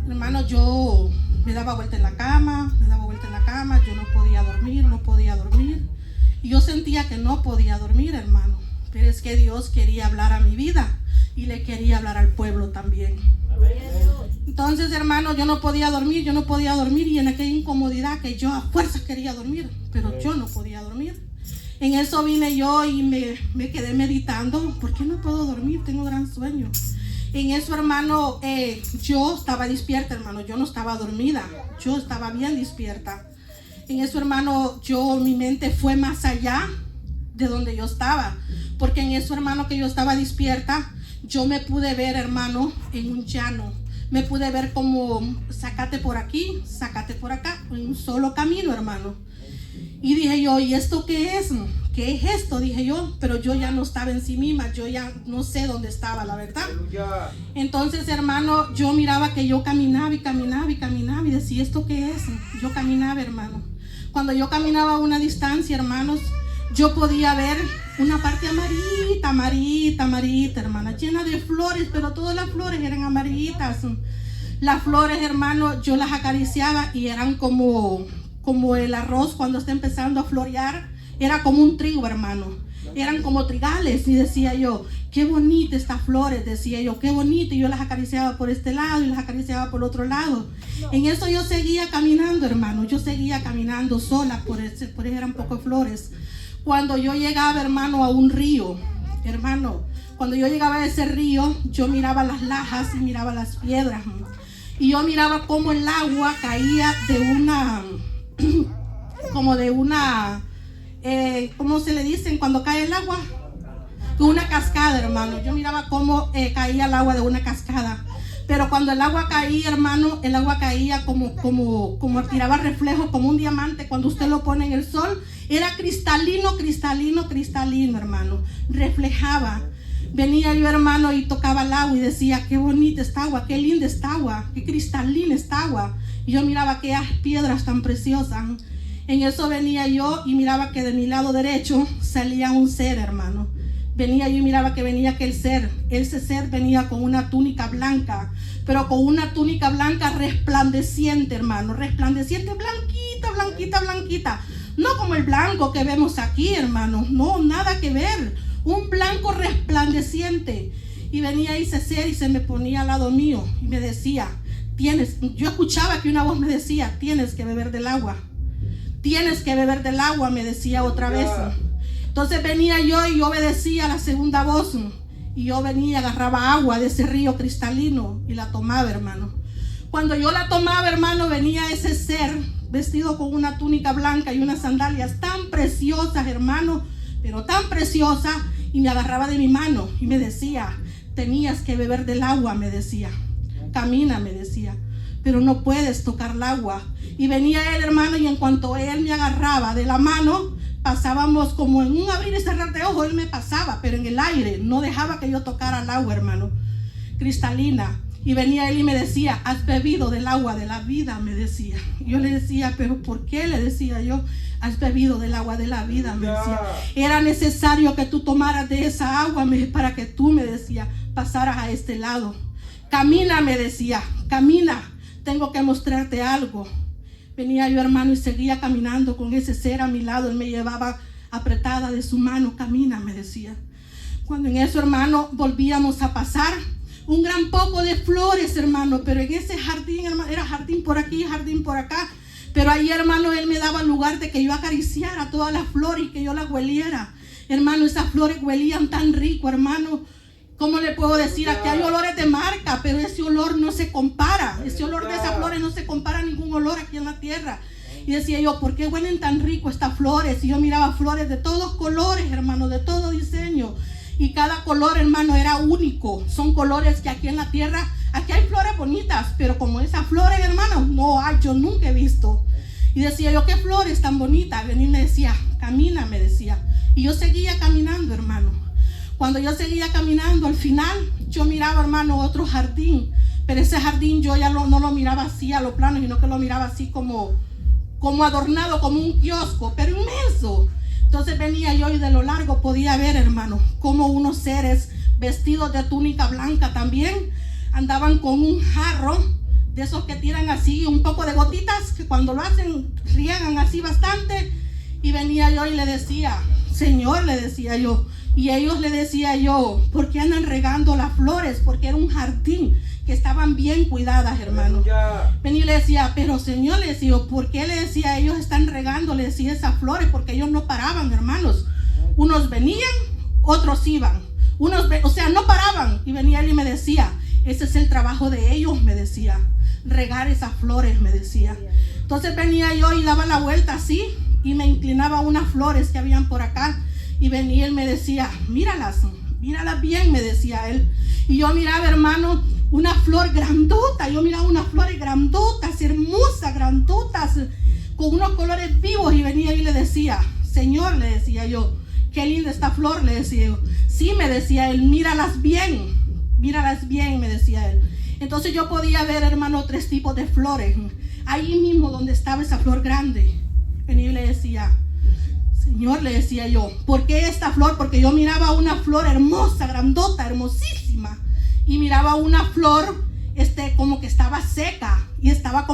Hermano, yo me daba vuelta en la cama, yo no podía dormir. Y yo sentía que no podía dormir, hermano. Pero es que Dios quería hablar a mi vida y le quería hablar al pueblo también. Entonces, hermano, yo no podía dormir y en aquella incomodidad que yo a fuerzas quería dormir, pero yo no podía dormir. En eso vine yo y me quedé meditando. ¿Por qué no puedo dormir? Tengo gran sueño. En eso, hermano, yo estaba despierta, hermano. Yo no estaba dormida. Yo estaba bien despierta. En eso, hermano, mi mente fue más allá de donde yo estaba. Porque en eso, hermano, que yo estaba despierta, yo me pude ver, hermano, en un llano. Me pude ver como sácate por aquí, sácate por acá, en un solo camino, hermano. Y dije yo, ¿y esto qué es? ¿Qué es esto? Dije yo, pero yo ya no estaba en sí misma, yo ya no sé dónde estaba, la verdad. Entonces, hermano, yo miraba que yo caminaba y decía, ¿esto qué es? Yo caminaba, hermano. Cuando yo caminaba a una distancia, hermanos, yo podía ver una parte amarillita, hermana, llena de flores, pero todas las flores eran amarillitas. Las flores, hermano, yo las acariciaba y eran como el arroz cuando está empezando a florear, era como un trigo, hermano. Eran como trigales y decía yo, qué bonita estas flores, decía yo, qué bonito. Y yo las acariciaba por este lado y las acariciaba por otro lado. En eso yo seguía caminando, hermano. Yo seguía caminando sola, por eso eran pocas flores. Cuando yo llegaba, hermano, a un río, hermano, cuando yo llegaba a ese río, yo miraba las lajas y miraba las piedras. Y yo miraba cómo el agua caía de una... ¿cómo se le dicen cuando cae el agua? De una cascada, hermano. Yo miraba cómo caía el agua de una cascada. Pero cuando el agua caía, hermano, el agua caía como tiraba reflejo, como un diamante cuando usted lo pone en el sol. Era cristalino, hermano. Reflejaba. Venía yo, hermano, y tocaba el agua y decía, qué bonita esta agua, qué linda esta agua, qué cristalina esta agua. Y yo miraba aquellas piedras tan preciosas. En eso venía yo y miraba que de mi lado derecho salía un ser, hermano. Venía yo y miraba que venía aquel ser. Ese ser venía con una túnica blanca, pero con una túnica blanca resplandeciente, hermano. Resplandeciente, blanquita. No como el blanco que vemos aquí, hermano. No, nada que ver. Un blanco resplandeciente. Y venía ese ser y se me ponía al lado mío y me decía, yo escuchaba que una voz me decía, tienes que beber del agua, me decía otra vez. Entonces venía yo y obedecía a la segunda voz y yo venía y agarraba agua de ese río cristalino y la tomaba, hermano. Cuando yo la tomaba, hermano, venía ese ser vestido con una túnica blanca y unas sandalias tan preciosas, hermano, pero tan preciosas, y me agarraba de mi mano y me decía, tenías que beber del agua, me decía. Camina, me decía, pero no puedes tocar el agua. Y venía él, hermano, y en cuanto él me agarraba de la mano, pasábamos como en un abrir y cerrar de ojos. Él me pasaba, pero en el aire, no dejaba que yo tocara el agua, hermano, cristalina. Y venía él y me decía, has bebido del agua de la vida, me decía. Y yo le decía, pero ¿por qué? Le decía yo, has bebido del agua de la vida, me decía. Era necesario que tú tomaras de esa agua para que tú, me decía, pasaras a este lado. Camina, me decía, camina, tengo que mostrarte algo. Venía yo, hermano, y seguía caminando con ese ser a mi lado. Él me llevaba apretada de su mano. Camina, me decía. Cuando en eso, hermano, volvíamos a pasar un gran poco de flores, hermano, pero en ese jardín, hermano, era jardín por aquí, jardín por acá. Pero ahí, hermano, él me daba lugar de que yo acariciara todas las flores y que yo las hueliera. Hermano, esas flores huelían tan rico, hermano. ¿Cómo le puedo decir? Aquí hay olores de marca, pero ese olor no se compara. Ese olor de esas flores no se compara a ningún olor aquí en la tierra. Y decía yo, ¿por qué huelen tan rico estas flores? Y yo miraba flores de todos colores, hermano, de todo diseño. Y cada color, hermano, era único. Son colores que aquí en la tierra, aquí hay flores bonitas, pero como esas flores, hermano, no hay, yo nunca he visto. Y decía yo, ¿qué flores tan bonitas? Venía y me decía, camina, me decía. Y yo seguía caminando, hermano. Cuando yo seguía caminando, al final, yo miraba, hermano, otro jardín. Pero ese jardín yo ya no lo miraba así a lo plano, sino que lo miraba así como adornado, como un kiosco, pero inmenso. Entonces venía yo y de lo largo podía ver, hermano, como unos seres vestidos de túnica blanca también andaban con un jarro de esos que tiran así un poco de gotitas, que cuando lo hacen riegan así bastante. Y venía yo y le decía, Señor, le decía yo, y ellos le decía yo, ¿por qué andan regando las flores? Porque era un jardín que estaban bien cuidadas, hermano. Venía y le decía, pero Señor, le decía, ¿por qué? Le decía, ellos están regando, le decía, esas flores, porque ellos no paraban, hermanos. Unos venían, otros iban, o sea, no paraban. Y venía él y me decía, ese es el trabajo de ellos, me decía, regar esas flores, me decía. Entonces venía yo y daba la vuelta así, y me inclinaba a unas flores que habían por acá, y venía él y me decía, míralas bien, me decía él. Y yo miraba, hermano, una flor grandota, yo miraba unas flores grandotas, hermosas, grandotas, con unos colores vivos, y venía y le decía, Señor, le decía yo, qué linda esta flor, le decía yo. Sí, me decía él, míralas bien, me decía él. Entonces yo podía ver, hermano, 3 tipos de flores, ahí mismo donde estaba esa flor grande. Venía y le decía, Señor, le decía yo, ¿por qué esta flor? Porque yo miraba una flor hermosa, grandota, hermosísima, y miraba una flor como que estaba seca y estaba